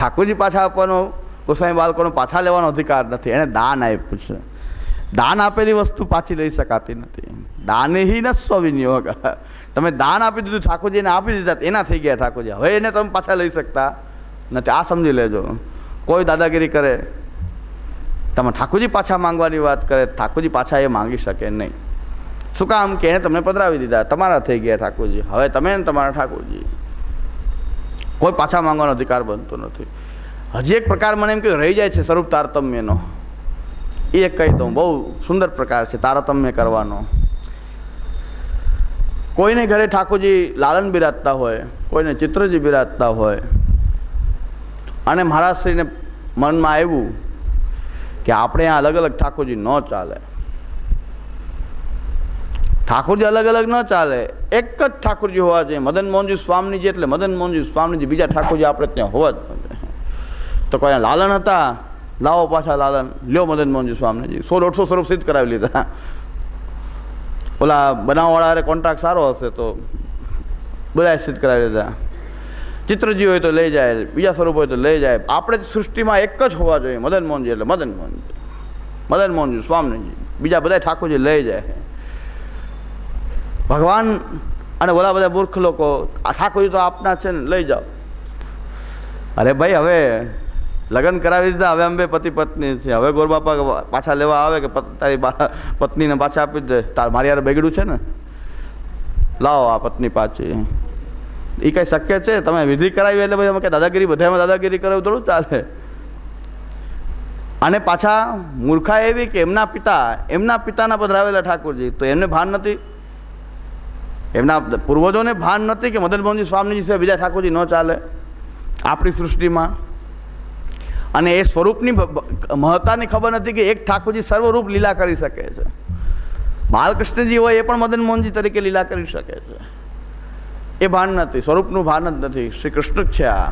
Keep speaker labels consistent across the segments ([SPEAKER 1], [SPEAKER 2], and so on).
[SPEAKER 1] ઠાકોરજી પાછા આપવાનો ગોસ્વામી બાળકોનો પાછા લેવાનો અધિકાર નથી. એણે દાન આપ્યું છે. દાન આપેલી વસ્તુ પાછી લઈ શકાતી નથી. દાને હિ ન સ્વવિનિયોગ. તમે દાન આપી દીધું, ઠાકોરજીને આપી દીધા, એના થઈ ગયા ઠાકોરજી. હવે એને તમે પાછા લઈ શકતા નથી. આ સમજી લેજો. કોઈ દાદાગીરી કરે, તમે ઠાકોરજી પાછા માંગવાની વાત કરે, ઠાકોરજી પાછા એ માંગી શકે નહીં. શું કામ કે એને તમને પધરાવી દીધા, તમારા થઈ ગયા ઠાકોરજી. હવે તમે ને તમારા ઠાકોરજી, કોઈ પાછા માંગવાનો અધિકાર બનતો નથી. હજી એક પ્રકાર મને એમ કે રહી જાય છે સ્વરૂપ તારતમ્યનો. એ કહી દઉં, બહુ સુંદર પ્રકાર છે તારતમ્ય કરવાનો. કોઈને ઘરે ઠાકોરજી લાલન બિરાજતા હોય, કોઈને ચિત્રજી બિરાજતા હોય, અને મહારાજશ્રીને મનમાં આવ્યું કે આપણે આ અલગ અલગ ઠાકોરજી ન ચાલે. ઠાકોરજી અલગ અલગ ન ચાલે, એક જ ઠાકોરજી હોવા જોઈએ. મદન મોહનજી સ્વામીજી એટલે મદન મોહનજી સ્વામીજી, બીજા ઠાકોરજી આપણે ત્યાં હોવા જ જોઈએ. તો કોઈને લાલન હતા, લાવો પાછા લાલન, લ્યો મદન મોહનજી સ્વામીજી. 100-150 સ્વરૂપ સિદ્ધ કરાવી લીધા. ઓલા બનાવવાળા કોન્ટ્રાક્ટ સારો હશે તો બધા સિદ્ધ કરાવી લીધા. ચિત્રજી હોય તો લઈ જાય, બીજા સ્વરૂપ હોય તો લઈ જાય. આપણે સૃષ્ટિમાં એક જ હોવા જોઈએ, મદન મોહનજી એટલે મદન મોહનજી, મદન મોહનજી સ્વામીજી. બીજા બધા ઠાકોરજી લઈ જાય. ભગવાન અને ઓલા બધા મૂર્ખ લોકો આ ઠાકોરજી તો આપના છે ને, લઈ જાઓ. અરે ભાઈ, હવે લગ્ન કરાવી દીધા, હવે અમે પતિ પત્ની છે. હવે ગોરબાપા પાછા લેવા આવે કે તારી પત્નીને પાછા આપી દે, મારી યાર બગડ્યું છે ને, લાવો આ પત્ની પાછી. એ કંઈ શક્ય છે? તમે વિધિ કરાવી એટલે ભાઈ અમે કે દાદાગીરી, બધામાં દાદાગીરી કરાવી થોડું ચાલે. અને પાછા મૂર્ખા એવી કે એમના પિતાના પધરાવેલા ઠાકોરજી, તો એમને ભાન નથી, એમના પૂર્વજોને ભાન નથી કે મદન મોહનજી સ્વામીજી સિવાય બીજા ઠાકોરજી ન ચાલે આપણી સૃષ્ટિમાં. અને એ સ્વરૂપની મહત્તાની ખબર નથી કે એક ઠાકોરજી સર્વરૂપ લીલા કરી શકે છે. બાલકૃષ્ણજી હોય એ પણ મદન મોહનજી તરીકે લીલા કરી શકે છે. એ ભાન નથી, સ્વરૂપનું ભાન જ નથી. શ્રી કૃષ્ણ જ છે આ.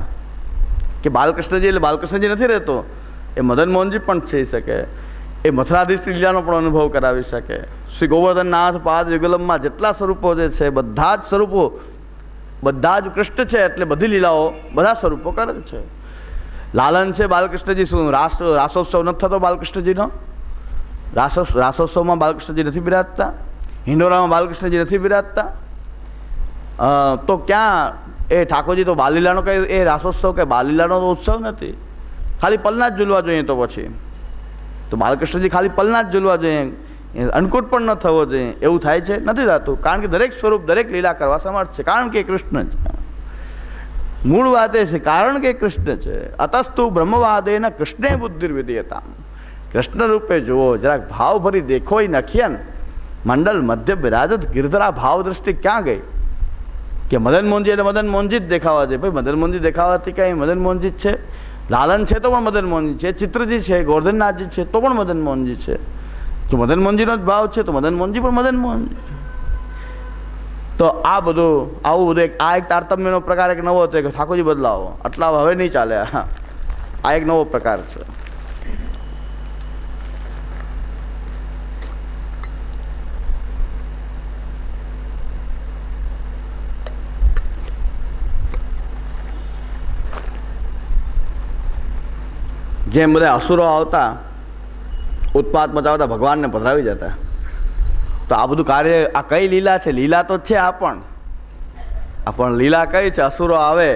[SPEAKER 1] કે બાલકૃષ્ણજી એટલે બાલકૃષ્ણજી નથી રહેતો, એ મદન મોહનજી પણ થઈ શકે. એ મથુરાધીશ લીલાનો પણ અનુભવ કરાવી શકે. શ્રી ગોવર્ધનનાથ પાદ યુગલમમાં જેટલા સ્વરૂપો જે છે, બધા જ સ્વરૂપો, બધા જ કૃષ્ણ છે એટલે બધી લીલાઓ, બધા સ્વરૂપો કરે છે. લાલન છે બાલકૃષ્ણજી. શું રાસોત્સવ નથી થતો બાલકૃષ્ણજીનો? રાસોત્સવમાં બાલકૃષ્ણજી નથી બિરાજતા? હિંડોરામાં બાલકૃષ્ણજી નથી બિરાજતા? તો ક્યાં એ ઠાકોરજી તો બાલલીલાનો કંઈ એ રાસોત્સવ કે બાલલીલાનો ઉત્સવ નથી. ખાલી પલના જ ઝૂલવા જોઈએ. તો પછી તો બાલકૃષ્ણજી ખાલી પલના જ ઝૂલવા જોઈએ, અન્નકૂટ પણ ન થવો જોઈએ. એવું થાય છે? નથી થતું. કારણ કે દરેક સ્વરૂપ, દરેક લીલા કરવા સમર્થ છે. કારણ કે કૃષ્ણ છે. મૂળ વાત એ છે, કારણ કે કૃષ્ણ છે. અતસ્તુ બ્રહ્મવાદેન કૃષ્ણે બુદ્ધિર્વિધીયતા. કૃષ્ણ રૂપે જુઓ, જરાક ભાવ ભરી દેખો. એ નખિયન મંડળ મધ્ય બિરાજત ગિરધરા ભાવ દ્રષ્ટિ ક્યાં ગઈ? કે મદન મોહનજી એટલે મદન મોહનજી જ દેખાવા છે. ભાઈ મદન મોહનજી દેખાવાથી કંઈ મદન મોહનજી જ છે. લાલન છે તો પણ મદન મોહનજી છે. ચિત્રજી છે, ગોવર્ધનનાથજી છે તો પણ મદન મોહનજી છે. તો મદન મોહનજીનો જ ભાવ છે તો મદન મોહનજી પણ મદન મોહનજી. તો આ બધું આવું બધું આ એક તારતમ્યનો પ્રકાર એક નવો હતો કે ઠાકોરજી બદલાવો, આટલા હવે નહીં ચાલે. આ એક નવો પ્રકાર છે. જેમ બધા અસુરો આવતા, ઉત્પાત મચાવતા, ભગવાનને પધરાવી જતા. તો આ બધું કાર્ય, આ કઈ લીલા છે? લીલા તો છે આ પણ લીલા કઈ છે? અસુરો આવે,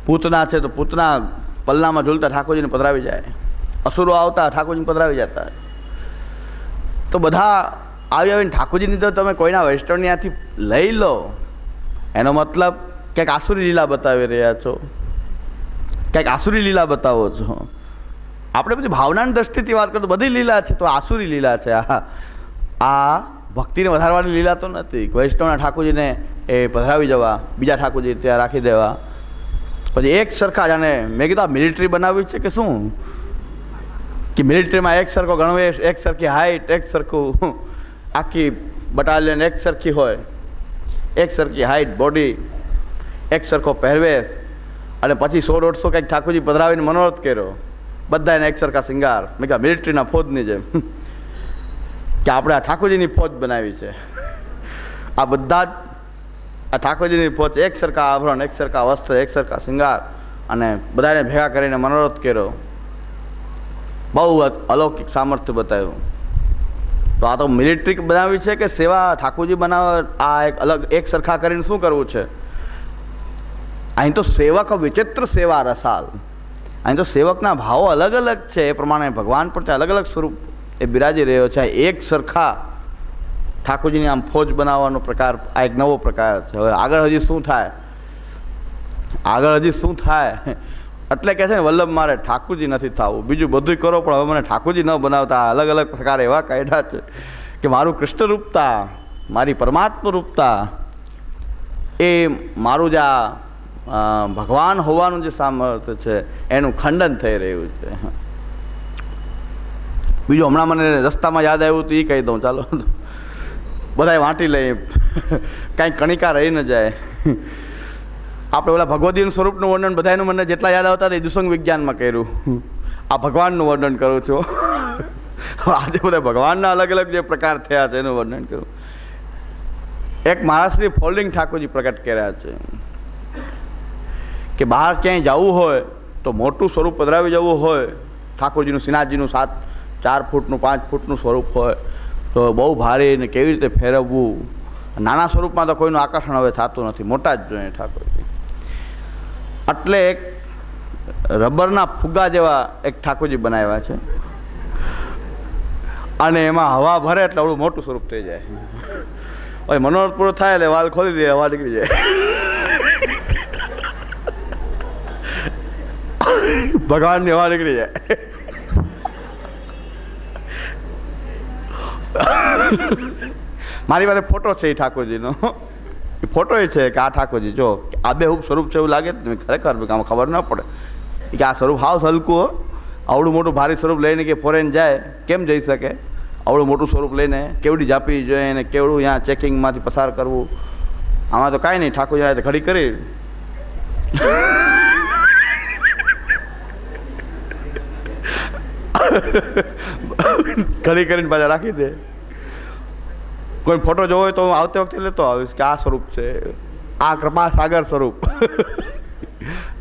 [SPEAKER 1] પૂતના છે તો પૂતના પલ્લામાં ઝૂલતા ઠાકોરજીને પધરાવી જાય. અસુરો આવતા ઠાકોરજીને પધરાવી જતા. તો બધા આવીને ઠાકોરજીની તો તમે કોઈના વૈષ્ણવની લઈ લો, એનો મતલબ ક્યાંક આસુરી લીલા બતાવી રહ્યા છો, ક્યાંક આસુરી લીલા બતાવો છો. આપણે બધી ભાવનાની દ્રષ્ટિથી વાત કરીએ તો બધી લીલા છે, તો આસુરી લીલા છે. આ ભક્તિને વધારવાની લીલા તો નથી. વૈષ્ણવના ઠાકોરજીને એ પધરાવી જવા, બીજા ઠાકોરજી ત્યાં રાખી દેવા, પછી એક સરખા જાણે મેં કીધું આ મિલિટરી બનાવી છે કે શું? કે મિલિટરીમાં એક સરખો ગણવેશ, એક સરખી હાઇટ, એક સરખું આખી બટાલિયન એક સરખી હોય, એક સરખી હાઇટ, બોડી, એક સરખો પહેરવેશ, અને પછી 100-150 કંઈક ઠાકોરજી પધરાવીને મનોરથ કર્યો. બધાને એક સરખા શિંગાર. મેં કહ્યું મિલિટરીના ફોજની જેમ કે આપણે આ ઠાકોરજીની ફોજ બનાવી છે. આ બધા જ આ ઠાકોરજીની ફોજ, એક સરખા આભરણ, એક સરખા વસ્ત્ર, એક સરખા શિંગાર, અને બધાને ભેગા કરીને મનોરથ કર્યો, બહુ અલૌકિક સામર્થ્ય બતાવ્યું. તો આ તો મિલિટરી બનાવી છે કે સેવા ઠાકોરજી બનાવવા? આ એક અલગ એક સરખા કરીને શું કરવું છે? અહીં તો સેવક વિચિત્ર સેવા રસાલ. અહીં તો સેવકના ભાવો અલગ અલગ છે, એ પ્રમાણે ભગવાન પણ અલગ અલગ સ્વરૂપ એ બિરાજી રહ્યો છે. એક સરખા ઠાકોરજીની આમ ફોજ બનાવવાનો પ્રકાર આ એક નવો પ્રકાર છે. હવે આગળ હજી શું થાય, આગળ હજી શું થાય? એટલે કહે છે ને વલ્લભ મારે ઠાકોરજી નથી થવું, બીજું બધું કરો પણ હવે મને ઠાકોરજી ન બનાવતા. અલગ અલગ પ્રકાર એવા કાઢ્યા છે કે મારું કૃષ્ણ રૂપતા, મારી પરમાત્મા રૂપતા, એ મારું જ આ ભગવાન હોવાનું જે સામર્થ્ય છે એનું ખંડન થઈ રહ્યું છે. બીજું હમણાં મને રસ્તામાં યાદ આવ્યું તો એ કહી દઉં, ચાલો બધાએ વાંટી લઈએ, કાંઈ કણિકા રહી ન જાય. આપણે ઓલા ભગવદીનું સ્વરૂપનું વર્ણન બધાનું મને જેટલા યાદ આવતા હતા એ દુસંગ વિજ્ઞાનમાં કર્યું. આ ભગવાનનું વર્ણન કરું છું. આજે બધા ભગવાનના અલગ અલગ જે પ્રકાર થયા છે એનું વર્ણન કરું. એક મહારાષ્ટ્રી ફોલ્ડિંગ ઠાકોરજી પ્રગટ કર્યા છે કે બહાર ક્યાંય જવું હોય તો મોટું સ્વરૂપ પધરાવી જવું હોય, ઠાકોરજીનું શ્રીનાથજીનું 4 ફૂટનું 5 ફૂટનું સ્વરૂપ હોય તો બહુ ભારે ને કેવી રીતે ફેરવવું. નાના સ્વરૂપમાં તો કોઈનું આકર્ષણ હવે થતું નથી, મોટા જ જોઈએ ઠાકોરજી. એટલે એક રબરના ફુગ્ગા જેવા એક ઠાકોરજી બનાવ્યા છે અને એમાં હવા ભરે એટલે આવડું મોટું સ્વરૂપ થઈ જાય. હવે મનોરથ પૂરો થાય એટલે વાલ ખોલી દે, હવા નીકળી જાય. ભગવાનની હવા નીકળી જાય. મારી પાસે ફોટો છે એ ઠાકોરજીનો, ફોટો એ છે કે આ ઠાકોરજી જો આ બે સ્વરૂપ છે એવું લાગે ખરેખર આમાં ખબર ન પડે કે આ સ્વરૂપ હાવ હલકું, આવડું મોટું ભારી સ્વરૂપ લઈને કે ફોરેન જાય કેમ જઈ શકે? આવડું મોટું સ્વરૂપ લઈને કેવડી જાપી જોઈએ ને કેવડું અહીંયા ચેકિંગમાંથી પસાર કરવું. આમાં તો કાંઈ નહીં, ઠાકોરજી ઘડી કરી ઘડી કરીને પાછા રાખી દે. કોઈ ફોટો જોવો હોય તો હું આવતી વખતે લેતો આવીશ કે આ સ્વરૂપ છે, આ કૃપા સાગર સ્વરૂપ.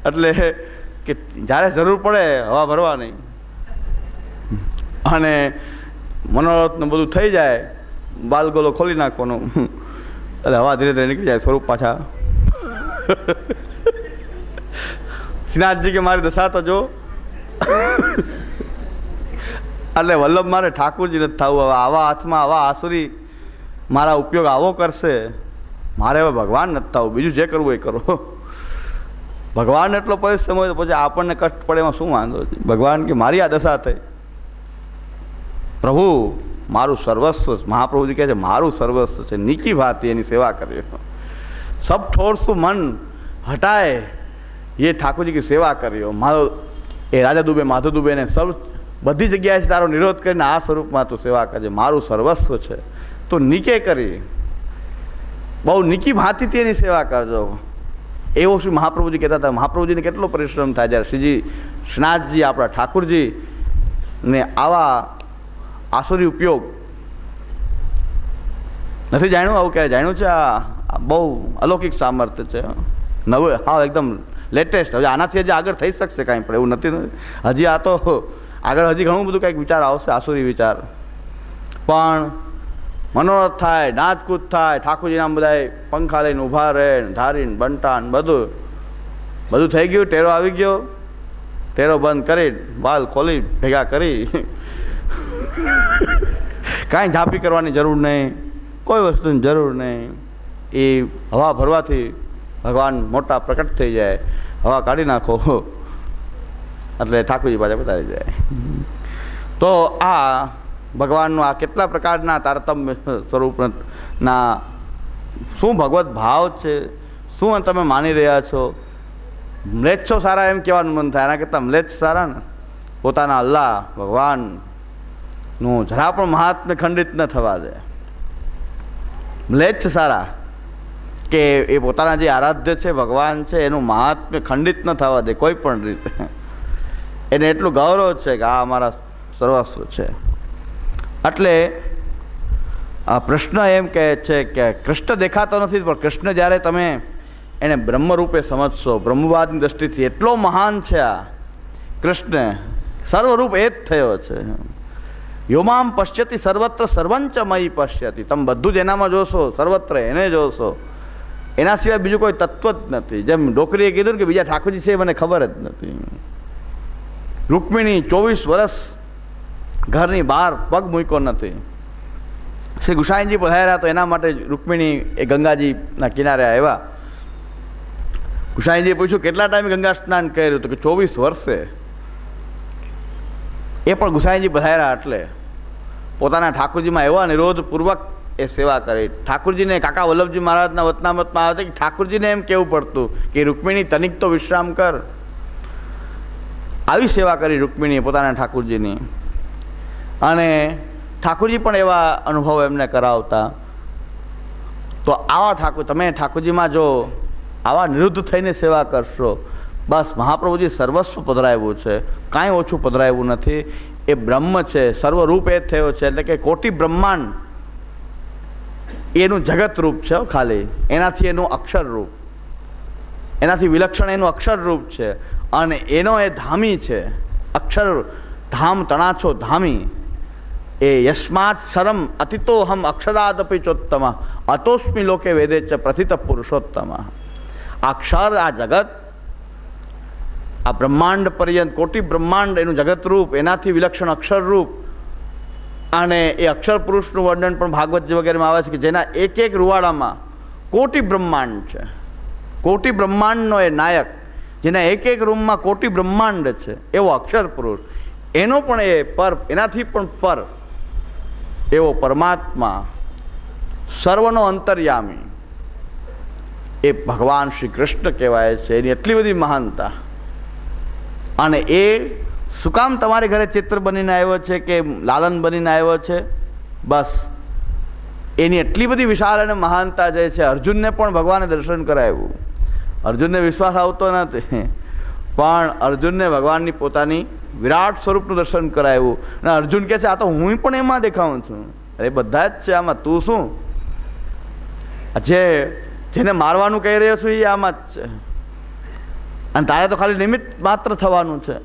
[SPEAKER 1] એટલે કે જ્યારે જરૂર પડે હવા ભરવા નહીં અને મનોરથનું બધું થઈ જાય, બાલગોલો ખોલી નાખવાનો એટલે હવા ધીરે ધીરે નીકળી જાય, સ્વરૂપ પાછા. શ્રીનાથજી કે મારી દશા તો જો. એટલે વલ્લભ મારે ઠાકોરજી નથી થવું. હવે આવા હાથમાં આવા આસુરી મારા ઉપયોગ આવો કરશે, મારે હવે ભગવાન નથી થવું, બીજું જે કરવું એ કરો. ભગવાન એટલો પરિશ્રમ હોય તો પછી આપણને કષ્ટ પડે એમાં શું વાંધો છે? ભગવાન કે મારી આ દશા થઈ, પ્રભુ મારું સર્વસ્વ, મહાપ્રભુજી કહે છે મારું સર્વસ્વ છે, નીકી ભાતી એની સેવા કર્યો. સબ ઠોર શું મન હટાય એ ઠાકોરજી કી સેવા કર્યો. મારો એ રાજા દુબે માધવ દુબે ને સબ બધી જગ્યાએ તારો નિરોધ કરીને આ સ્વરૂપમાં તું સેવા કરજે, મારું સર્વસ્વ છે, તો નીકે કરી બહુ નીકી ભાતીથી એની સેવા કરજો. એવો શું મહાપ્રભુજી કહેતા હતા. મહાપ્રભુજીને કેટલો પરિશ્રમ થાય જ્યારે શ્રીજી શ્રીનાથજી આપણા ઠાકોરજી ને આવા આસુરી ઉપયોગ નથી જાણ્યું, આવું ક્યારે જાણ્યું છે? આ બહુ અલૌકિક સામર્થ્ય છે, નવું, હા એકદમ લેટેસ્ટ. હવે આનાથી હજી આગળ થઈ શકશે કાંઈ પણ એવું નથી. હજી આ તો આગળ હજી ઘણું બધું કંઈક વિચાર આવશે, આસુરી વિચાર. પણ મનોરથ થાય, નાચકૂદ થાય, ઠાકોરજીના બધા પંખા લઈને ઊભા રહે, ધારીને બંટાન બધું થઈ ગયું. ટેરો આવી ગયો, ટેરો બંધ કરી વાલ ખોલી ભેગા કરી, કાંઈ ઝાંપી કરવાની જરૂર નહીં, કોઈ વસ્તુની જરૂર નહીં. એ હવા ભરવાથી ભગવાન મોટા પ્રકટ થઈ જાય. હવા કાઢી નાખો એટલે ઠાકોરજી પાછા બતાવી જાય. તો આ ભગવાનનું આ કેટલા પ્રકારના તારતમ્ય સ્વરૂપના શું ભગવત ભાવ છે, શું તમે માની રહ્યા છો? મ્લેચ્છો સારા એમ કહેવાનું મન થાય, એના કરતાં મ્લેચ્છ સારા ને. પોતાના અલ્લાહ ભગવાનનું જરા પણ મહાત્મ્ય ખંડિત ન થવા દે. મ્લેચ્છ સારા કે એ પોતાના જે આરાધ્ય છે ભગવાન છે એનું મહાત્મ્ય ખંડિત ન થવા દે કોઈ પણ રીતે. એને એટલું ગૌરવ છે કે આ અમારા સર્વસ્વ છે. એટલે આ પ્રશ્ન એમ કહે છે કે કૃષ્ણ દેખાતો નથી, પણ કૃષ્ણ જ્યારે તમે એને બ્રહ્મરૂપે સમજશો. બ્રહ્મવાદની દૃષ્ટિથી એટલો મહાન છે આ કૃષ્ણ, સર્વરૂપ એ જ થયો છે. યોમામ પશ્યતિ સર્વત્ર સર્વંચ મયી પશ્યતિ. તમે બધું જ એનામાં જોશો, સર્વત્ર એને જોશો, એના સિવાય બીજું કોઈ તત્વ જ નથી. જેમ ડોકરીએ કીધું ને કે બીજા ઠાકોરજી છે મને ખબર જ નથી. રૂકમિણી 24 વર્ષ ઘરની બહાર પગ મૂક્યો નથી. શ્રી ગુસાઈજી પધાર્યા તો એના માટે રૂકમિણી એ ગંગાજીના કિનારે આવ્યા. ગુસાઈજીએ પૂછ્યું કેટલા ટાઈમે ગંગા સ્નાન કર્યું? તો કે 24 વર્ષે. એ પણ ગુસાઈજી પધાર્યા એટલે પોતાના ઠાકોરજીમાં એવા નિરોધપૂર્વક એ સેવા કરી. ઠાકોરજીને કાકા વલ્લભજી મહારાજના વતનામતમાં આવે છે કે ઠાકોરજીને એમ કહેવું પડતું કે રૂકમિણી તનિક તો વિશ્રામ કર. આવી સેવા કરી રૂકમિણીએ પોતાના ઠાકોરજીની. અને ઠાકોરજી પણ એવા અનુભવ એમને કરાવતા. તો આવા ઠાકોર, તમે ઠાકોરજીમાં જો આવા નિરુદ્ધ થઈને સેવા કરશો, બસ મહાપ્રભુજી સર્વસ્વ પધરાવ્યું છે, કાંઈ ઓછું પધરાવ્યું નથી. એ બ્રહ્મ છે, સર્વરૂપ એ થયો છે, એટલે કે કોટી બ્રહ્માંડ એનું જગત રૂપ છે. ખાલી એનાથી એનું અક્ષર રૂપ, એનાથી વિલક્ષણ એનું અક્ષર રૂપ છે. અને એનો એ ધામી છે, અક્ષર ધામ તણાછો ધામી. એ યસ્માત શરમ અતિતોહમ અક્ષરાદપી ચોત્તમ અતોસ્મિ લોકે વેદે ચ પ્રથિત પુરુષોત્તમ. અક્ષર, આ જગત, આ બ્રહ્માંડ પર્યંત કોટી બ્રહ્માંડ એનું જગતરૂપ, એનાથી વિલક્ષણ અક્ષરરૂપ. અને એ અક્ષર પુરુષનું વર્ણન પણ ભાગવતજી વગેરેમાં આવે છે કે જેના એક એક રૂવાડામાં કોટી બ્રહ્માંડ છે. કોટી બ્રહ્માંડનો એ નાયક, જેના એક એક રૂમમાં કોટી બ્રહ્માંડ છે, એવો અક્ષર પુરુષ. એનો પણ એ પર, એનાથી પણ પર એવો પરમાત્મા, સર્વનો અંતર્યામી, એ ભગવાન શ્રી કૃષ્ણ કહેવાય છે. એની એટલી બધી મહાનતા. અને એ શું કામ તમારે ઘરે ચિત્ર બનીને આવ્યો છે કે લાલન બનીને આવ્યો છે? બસ એની એટલી બધી વિશાળ અને મહાનતા જે છે. અર્જુનને પણ ભગવાને દર્શન કરાવ્યું. અર્જુનને વિશ્વાસ આવતો નથી, પણ અર્જુનને ભગવાનની પોતાની વિરાટ સ્વરૂપનું દર્શન કરાવ્યું. અને અર્જુન કહે છે આ તો હું પણ એમાં દેખાઉં છું. અરે બધા જ છે આમાં, તું શું? જેને મારવાનું કહી રહ્યો છું એ આમાં જ છે. અને તારે તો ખાલી નિમિત્ત માત્ર થવાનું છે.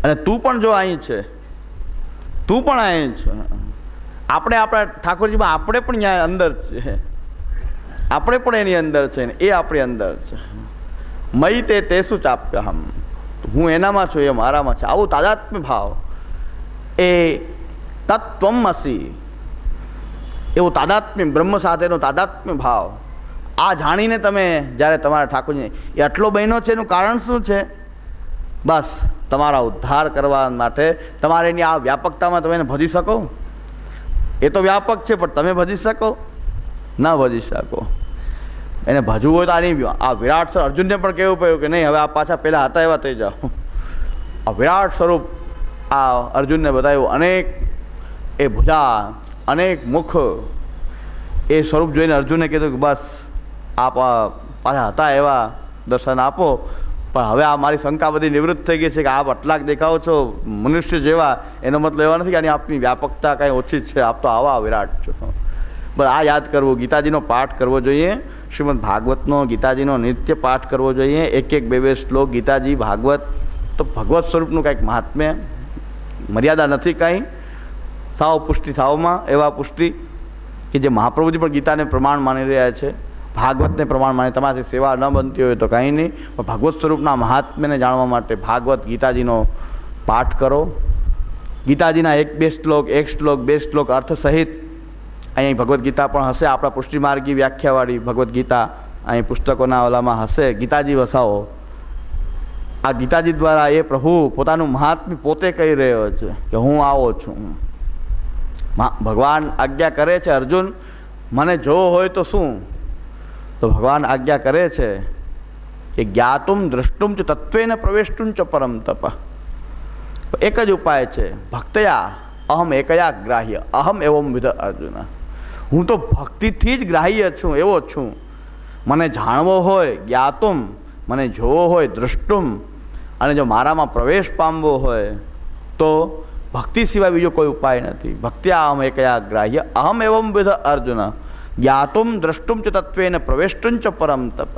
[SPEAKER 1] અને તું પણ જો અહીં છે, તું પણ અહીં છે. આપણે આપણા ઠાકોરજીમાં આપણે પણ ત્યાં અંદર છે, આપણે પણ એની અંદર છે ને એ આપણી અંદર છે. મયી તે શું ચાપ્ય હમ, હું એનામાં છું, એ મારામાં છે. આવું તાદાત્મ્ય ભાવ, એ તત્વમસી, એવું તાદાત્મ્ય, બ્રહ્મ સાથેનો તાદાત્મ્ય ભાવ, આ જાણીને તમે જ્યારે તમારા ઠાકોરજી એ આટલો બહેનો છે એનું કારણ શું છે? બસ તમારા ઉદ્ધાર કરવા માટે. તમારે એની આ વ્યાપકતામાં તમે એને ભજી શકો? એ તો વ્યાપક છે, પણ તમે ભજી શકો? ન ભજી શકો. એને ભજવું હોય તો આની આ વિરાટ સ્વરૂપ. અર્જુનને પણ કહેવું પડ્યું કે નહીં, હવે આ પાછા પહેલાં હતા એવા થઈ જાઓ. આ વિરાટ સ્વરૂપ આ અર્જુનને બતાવ્યું. અનેક એ ભુજા, અનેક મુખ, એ સ્વરૂપ જોઈને અર્જુને કીધું કે બસ આપ પાછા હતા એવા દર્શન આપો. પણ હવે આ મારી શંકા બધી નિવૃત્ત થઈ ગઈ છે કે આપ આટલાક દેખાવો છો મનુષ્ય જેવા. એનો મતલબ એવો નથી કે આની આપની વ્યાપકતા કાંઈ ઓછી છે, આપ તો આવા વિરાટ છો. બસ આ યાદ કરવું. ગીતાજીનો પાઠ કરવો જોઈએ, શ્રીમદ ભાગવતનો, ગીતાજીનો નિત્ય પાઠ કરવો જોઈએ. એક એક બે બે શ્લોક ગીતાજી, ભાગવત. તો ભગવત સ્વરૂપનું કાંઈક મહાત્મ્ય, મર્યાદા નથી કાંઈ. સાવ પુષ્ટિ સાવમાં એવા પુષ્ટિ કે જે મહાપ્રભુજી પણ ગીતાને પ્રમાણ માની રહ્યા છે, ભાગવતને પ્રમાણ માની. તમારાથી સેવા ન બનતી હોય તો કાંઈ નહીં, પણ ભાગવત સ્વરૂપના મહાત્મ્યને જાણવા માટે ભાગવત ગીતાજીનો પાઠ કરો. ગીતાજીના એક શ્લોક બે શ્લોક અર્થ સહિત અહીં ભગવદ્ ગીતા પણ હશે. આપણા પુષ્ટિમાર્ગી વ્યાખ્યાવાળી ભગવદ્ ગીતા અહીં પુસ્તકોના ઓલામાં હશે. ગીતાજી વસાવો. આ ગીતાજી દ્વારા એ પ્રભુ પોતાનું મહાત્મ્ય પોતે કહી રહ્યો છે કે હું આવો છું. ભગવાન આજ્ઞા કરે છે, અર્જુન મને જોવો હોય તો શું? તો ભગવાન આજ્ઞા કરે છે કે જ્ઞાતુમ દ્રષ્ટુમ ચ તત્વેન પ્રવેષ્ટુમ ચ પરમ તપ. એક જ ઉપાય છે, ભક્તયા અહમ એકયા ગ્રાહ્ય અહમ એવમ વિધ અર્જુન. હું તો ભક્તિથી જ ગ્રાહ્ય છું, એવો છું. મને જાણવો હોય, જ્ઞાતુમ, મને જોવો હોય, દ્રષ્ટુમ, અને જો મારામાં પ્રવેશ પામવો હોય તો ભક્તિ સિવાય બીજો કોઈ ઉપાય નથી. ભક્ત્યા અહમ એકયા ગ્રાહ્ય અહમ એવમ વિધ અર્જુન જ્ઞાતુમ દ્રષ્ટુમ ચ તત્વેન પ્રવેષ્ટું ચ પરમ તપ.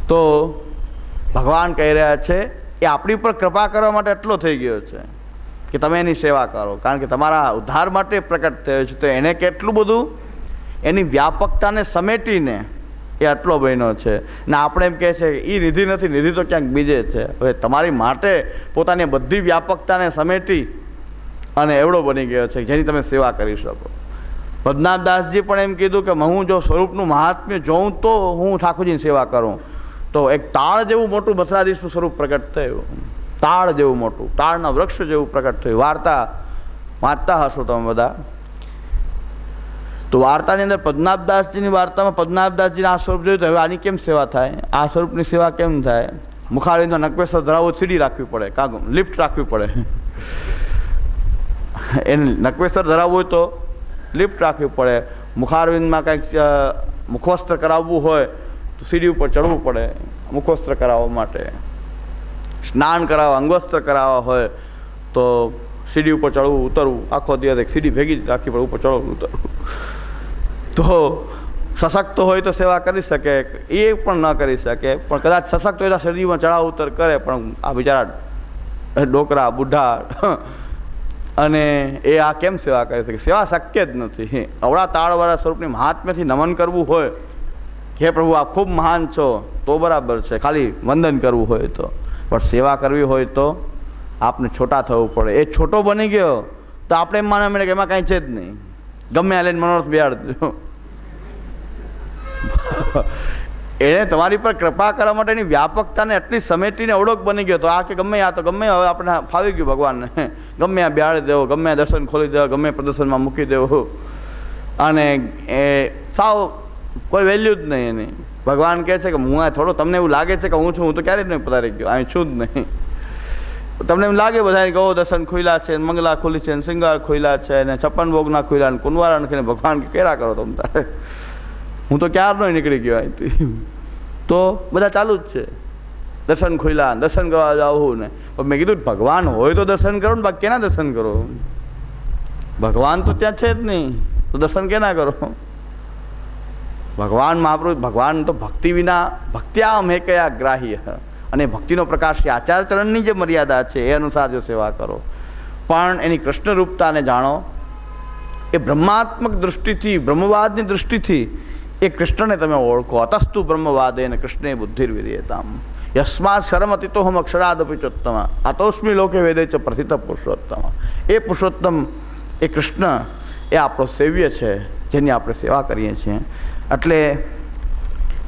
[SPEAKER 1] તો ભગવાન કહી રહ્યા છે એ આપણી ઉપર કૃપા કરવા માટે એટલો થઈ ગયો છે કે તમે એની સેવા કરો, કારણ કે તમારા ઉદ્ધાર માટે પ્રકટ થયો છે. તો એને કેટલું બધું એની વ્યાપકતાને સમેટીને એ આટલો બન્યો છે. ને આપણે એમ કહે છે કે એ નિધિ નથી, નિધિ તો ક્યાંક બીજે છે. હવે તમારી માટે પોતાની બધી વ્યાપકતાને સમેટી અને એવડો બની ગયો છે જેની તમે સેવા કરી શકો. પદ્મનાભદાસજી પણ એમ કીધું કે હું જો સ્વરૂપનું મહાત્મ્ય જોઉં તો હું ઠાકોરજીની સેવા કરું. તો એક તાળ જેવું મોટું મથુરાધીશનું સ્વરૂપ પ્રગટ થયું, તાળ જેવું મોટું, તાળના વૃક્ષ જેવું પ્રગટ થયું. વાર્તા વાંચતા હશો તમે બધા. તો વાર્તાની અંદર પદ્મનાભદાસજીની વાર્તામાં પદ્મનાભદાસજીને આ સ્વરૂપ જોયું તો હવે આની કેમ સેવા થાય, આ સ્વરૂપની સેવા કેમ થાય? મુખારવિંદમાં નકવેસર ધરાવવું, સીડી રાખવી પડે, કાં લિફ્ટ રાખવી પડે. એને નકવેસર ધરાવવું હોય તો લિફ્ટ રાખવી પડે. મુખારવિંદમાં કંઈક મુખવસ્ત્ર કરાવવું હોય તો સીડી ઉપર ચડવું પડે મુખવસ્ત્ર કરાવવા માટે. સ્નાન કરાવવા, અંગવસ્ત્ર કરાવવા હોય તો સીડી ઉપર ચડવું ઉતરવું, આખો દિવસ એક સીડી ભેગી જ રાખવી પડે, ઉપર ચડવું ઉતરવું. તો સશક્ત હોય તો સેવા કરી શકે, એ પણ ન કરી શકે. પણ કદાચ સશક્ત હોય તો સીડીમાં ચડાવ ઉતર કરે, પણ આ બિચારા ડોકરા બુઢા અને એ આ કેમ સેવા કરી શકે? સેવા શક્ય જ નથી. અવળા તાળવાળા સ્વરૂપની મહાત્મ્યથી નમન કરવું હોય, હે પ્રભુ આપ ખૂબ મહાન છો, તો બરાબર છે, ખાલી વંદન કરવું હોય તો. પણ સેવા કરવી હોય તો આપને છોટા થવું પડે. એ છોટો બની ગયો તો આપણે એમ માને કે એમાં કાંઈ છે જ નહીં, ગમે આ લઈને મનોરથ બેહાડજો. એણે તમારી પર કૃપા કરવા માટેની વ્યાપકતાને એટલી સમેટીને ઓળખ બની ગયો તો આ કે ગમે આ તો ગમે હવે આપણે ફાવી ગયું ભગવાનને, ગમે આ બેહાડી દેવો, ગમે આ દર્શન ખોલી દેવો, ગમે પ્રદર્શનમાં મૂકી દેવું, અને એ સાવ કોઈ વેલ્યુ જ નહીં એની. ભગવાન કહે છે કે હું આ થોડો તમને એવું લાગે છે કે હું છું, હું તો ક્યારેય જ નહીં પધારી ગયો, અહીં છું જ નહીં. તમને એમ લાગે બધાને ગૌ દર્શન ખુલ્લા છે, મંગલા ખુલ્લી છે, શૃંગાર ખુલ્લા છે, ને 56 ભોગના ખુલ્લા, ને કુંવારા નથી. ભગવાન કે કેરા કરો તમે તારે, હું તો ક્યારનો નીકળી ગયો અહીંથી. તો બધા ચાલુ જ છે, દર્શન ખુલ્લા, દર્શન કરવા જાવું ને. પણ મેં કીધું ભગવાન હોય તો દર્શન કરો ને, બાકી કેના દર્શન કરો? ભગવાન તો ત્યાં છે જ નહીં, તો દર્શન કેના કરો? ભગવાન મહાપ્રભુ, ભગવાન તો ભક્તિ વિના ભક્ત્યા મેં કયા ગ્રાહ્ય, અને ભક્તિનો પ્રકાશ છે. આચારચરણની જે મર્યાદા છે એ અનુસાર જો સેવા કરો, પણ એની કૃષ્ણ રૂપતાને જાણો. એ બ્રહ્માત્મક દૃષ્ટિથી, બ્રહ્મવાદની દૃષ્ટિથી એ કૃષ્ણને તમે ઓળખો. અતસ્તુ બ્રહ્મવાદે એને કૃષ્ણે બુદ્ધિર્વિર્યતામ યસ્માત શરમતિતોહમ અક્ષરાદપી ચોત્તમ આતોસ્મી લોકે વેદે ચ પ્રથિત પુરુષોત્તમ. એ પુરુષોત્તમ, એ કૃષ્ણ, એ આપણો સેવ્ય છે, જેની આપણે સેવા કરીએ છીએ. એટલે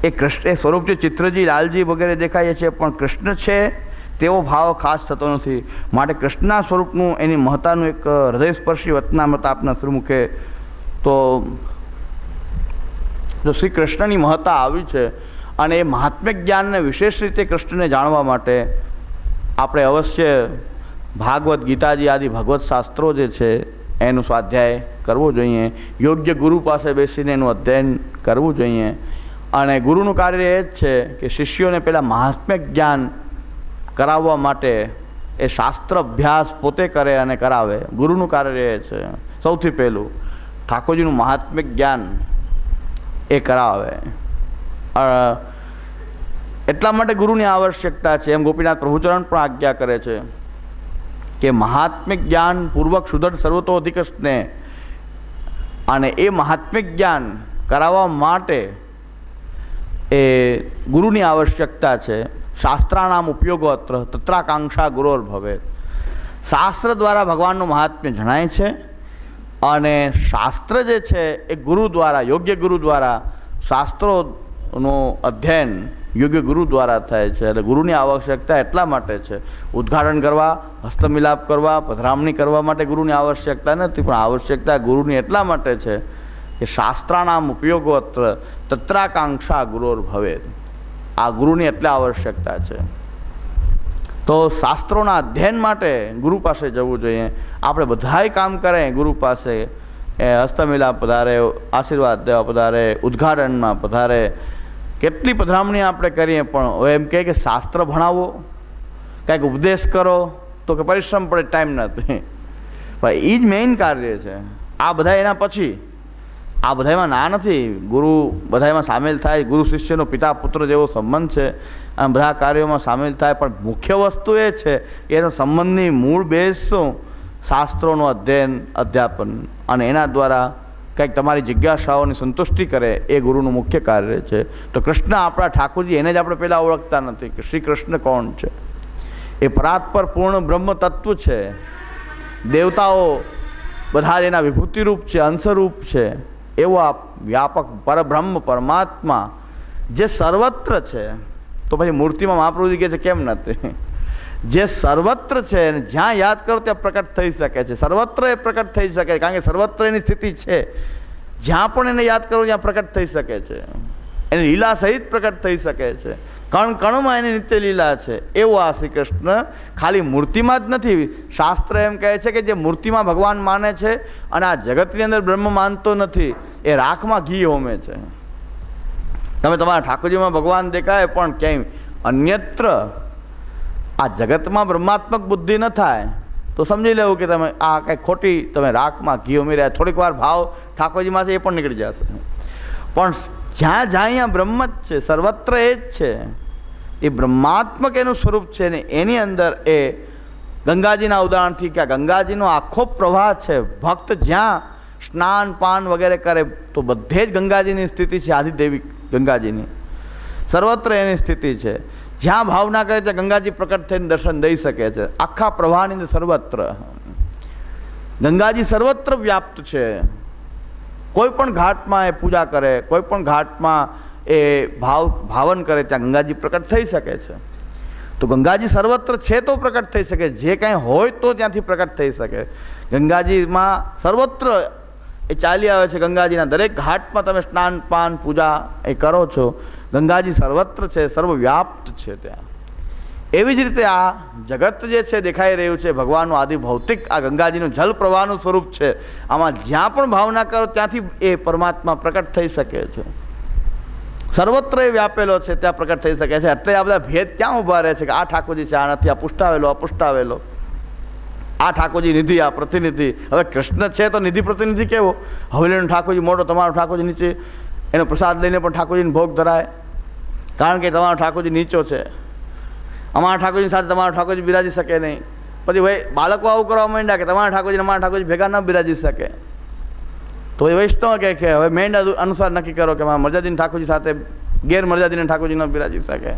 [SPEAKER 1] એ કૃષ્ણ, એ સ્વરૂપ જે ચિત્રજી, લાલજી વગેરે દેખાય છે, પણ કૃષ્ણ છે તેવો ભાવ ખાસ થતો નથી. માટે કૃષ્ણના સ્વરૂપનું, એની મહત્તાનું એક હૃદયસ્પર્શી વચનામૃત આપના શ્રીમુખે. તો જો શ્રી કૃષ્ણની મહત્તા આવી છે, અને એ મહાત્મ્ય જ્ઞાનને વિશેષ રીતે કૃષ્ણને જાણવા માટે આપણે અવશ્ય ભાગવત, ગીતાજી આદિ ભગવત શાસ્ત્રો જે છે એનું સ્વાધ્યાય કરવો જોઈએ. યોગ્ય ગુરુ પાસે બેસીને એનું અધ્યયન કરવું જોઈએ. અને ગુરુનું કાર્ય એ જ છે કે શિષ્યોને પહેલાં મહાત્મ્ય જ્ઞાન કરાવવા માટે એ શાસ્ત્ર અભ્યાસ પોતે કરે અને કરાવે. ગુરુનું કાર્ય એ છે સૌથી પહેલું, ઠાકોરજીનું મહાત્મ્ય જ્ઞાન એ કરાવે. એટલા માટે ગુરુની આવશ્યકતા છે. એમ ગોપીનાથ પ્રભુચરણ પણ આજ્ઞા કરે છે કે મહાત્મ્ય જ્ઞાન પૂર્વક સુદૃઢ સર્વતોધિકસ્ને, અને એ મહાત્મ્ય જ્ઞાન કરાવવા માટે એ ગુરુની આવશ્યકતા છે. શાસ્ત્રાનામ ઉપયોગો અત્ર તત્રાકાંક્ષા ગુરોર ભવે. શાસ્ત્ર દ્વારા ભગવાનનું મહાત્મ્ય જણાય છે, અને શાસ્ત્ર જે છે એ ગુરુ દ્વારા, યોગ્ય ગુરુ દ્વારા, શાસ્ત્રોનું અધ્યયન યોગ્ય ગુરુ દ્વારા થાય છે. એટલે ગુરુની આવશ્યકતા એટલા માટે છે. ઉદ્ઘાટન કરવા, હસ્તમિલાપ કરવા, પધરામણી કરવા માટે ગુરુની આવશ્યકતા નથી, પણ આવશ્યકતા ગુરુની એટલા માટે છે કે શાસ્ત્રાનામ ઉપયોગો અત્ર તત્રાકાંક્ષા ગુરોર ભવે. આ ગુરુની એટલે આવશ્યકતા છે. તો શાસ્ત્રોના અધ્યયન માટે ગુરુ પાસે જવું જોઈએ. આપણે બધાય કામ કરે ગુરુ પાસે, એ હસ્તમિલાપ પધારે, આશીર્વાદ દેવા પધારે, ઉદ્ઘાટનમાં પધારે, કેટલી પધરામણી આપણે કરીએ, પણ હવે એમ કહે કે શાસ્ત્ર ભણાવો, કંઈક ઉપદેશ કરો, તો કે પરિશ્રમ પડે, ટાઈમ નથી. પણ એ જ મેઇન કાર્ય છે. આ બધા એના પછી, આ બધામાં ના નથી, ગુરુ બધામાં સામેલ થાય, ગુરુ શિષ્યનો પિતા પુત્ર જેવો સંબંધ છે અને બધા કાર્યોમાં સામેલ થાય, પણ મુખ્ય વસ્તુ એ છે કે એનો સંબંધની મૂળ બેઝ શું? શાસ્ત્રોનું અધ્યયન અધ્યાપન, અને એના દ્વારા કંઈક તમારી જિજ્ઞાસાઓની સંતુષ્ટિ કરે એ ગુરુનું મુખ્ય કાર્ય છે. તો કૃષ્ણ આપણા ઠાકોરજી, એને જ આપણે પહેલાં ઓળખતા નથી કે શ્રી કૃષ્ણ કોણ છે. એ પરાત્પર પૂર્ણ બ્રહ્મ તત્વ છે. દેવતાઓ બધા જ એના વિભૂતિરૂપ છે, અંશરૂપ છે. એવો આ વ્યાપક પરબ્રહ્મ પરમાત્મા જે સર્વત્ર છે. તો પછી મૂર્તિમાં મહાપ્રભુજી કહે છે કેમ નથી? જે સર્વત્ર છે અને જ્યાં યાદ કરો ત્યાં પ્રકટ થઈ શકે છે. સર્વત્ર એ પ્રકટ થઈ શકે છે, કારણ કે સર્વત્ર એની સ્થિતિ છે. જ્યાં પણ એને યાદ કરો ત્યાં પ્રકટ થઈ શકે છે, એની લીલા સહિત પ્રકટ થઈ શકે છે. કણ કણમાં એની નિત્ય લીલા છે. એવું આ શ્રી કૃષ્ણ ખાલી મૂર્તિમાં જ નથી. શાસ્ત્ર એમ કહે છે કે જે મૂર્તિમાં ભગવાન માને છે અને આ જગતની અંદર બ્રહ્મ માનતો નથી, એ રાખમાં ઘી હોમે છે. તમે તમારા ઠાકોરજીમાં ભગવાન દેખાય પણ ક્યાંય અન્યત્ર આ જગતમાં બ્રહ્માત્મક બુદ્ધિ ન થાય તો સમજી લેવું કે તમે આ કંઈ ખોટી તમે રાખમાં ઘી ઉમી રહ્યા. થોડીક વાર ભાવ ઠાકોરજીમાં છે એ પણ નીકળી જશે. પણ જ્યાં જ્યાં અહીંયા બ્રહ્મ જ છે, સર્વત્ર એ જ છે. એ બ્રહ્માત્મક એનું સ્વરૂપ છે ને એની અંદર એ ગંગાજીના ઉદાહરણથી કે ગંગાજીનો આખો પ્રવાહ છે. ભક્ત જ્યાં સ્નાન પાન વગેરે કરે તો બધે જ ગંગાજીની સ્થિતિ છે. આદિદેવી ગંગાજીની સર્વત્ર એની સ્થિતિ છે. જ્યાં ભાવના કરે ત્યાં ગંગાજી પ્રકટ થઈને દર્શન દઈ શકે છે. આખા પ્રવાહની અંદર સર્વત્ર ગંગાજી સર્વત્ર વ્યાપ્ત છે. કોઈ પણ ઘાટમાં એ પૂજા કરે, કોઈ પણ ઘાટમાં એ ભાવન કરે ત્યાં ગંગાજી પ્રકટ થઈ શકે છે. તો ગંગાજી સર્વત્ર છે તો પ્રકટ થઈ શકે, જે કાંઈ હોય તો ત્યાંથી પ્રકટ થઈ શકે. ગંગાજીમાં સર્વત્ર એ ચાલી આવે છે. ગંગાજીના દરેક ઘાટમાં તમે સ્નાન પાન પૂજા એ કરો છો. ગંગાજી સર્વત્ર છે, સર્વવ્યાપ્ત છે ત્યાં. એવી જ રીતે આ જગત જે છે દેખાઈ રહ્યું છે ભગવાનનું આદિ ભૌતિક આ ગંગાજીનું જલ પ્રવાહનું સ્વરૂપ છે. આમાં જ્યાં પણ ભાવના કરો ત્યાંથી એ પરમાત્મા પ્રકટ થઈ શકે છે. સર્વત્ર એ વ્યાપેલો છે, ત્યાં પ્રકટ થઈ શકે છે. એટલે આ બધા ભેદ ક્યાં ઊભા રહે છે કે આ ઠાકોરજી છે, આ નથી, આ પુષ્ટાવેલો, અપુષ્ટાવેલો, આ ઠાકોરજી નિધિ, આ પ્રતિનિધિ. હવે કૃષ્ણ છે તો નિધિ પ્રતિનિધિ કેવો? હવેલીનો ઠાકોરજી મોટો, તમારો ઠાકોરજી નીચે, એનો પ્રસાદ લઈને પણ ઠાકોરજીને ભોગ ધરાય, કારણ કે તમારો ઠાકોરજી નીચો છે. અમારા ઠાકોરજી સાથે તમારો ઠાકોરજી બિરાજી શકે નહીં. પછી ભાઈ બાળકો આવું કરવા માંડ્યા કે તમારા ઠાકોરજી અમારા ઠાકોરજી ભેગા ન બિરાજી શકે. તો એ વૈષ્ણવ કહે કે હવે મેંડ અનુસાર નક્કી કરો કે મારા મર્યાદીન ઠાકોરજી સાથે ગેરમર્યાદીને ઠાકોરજી ન બિરાજી શકે.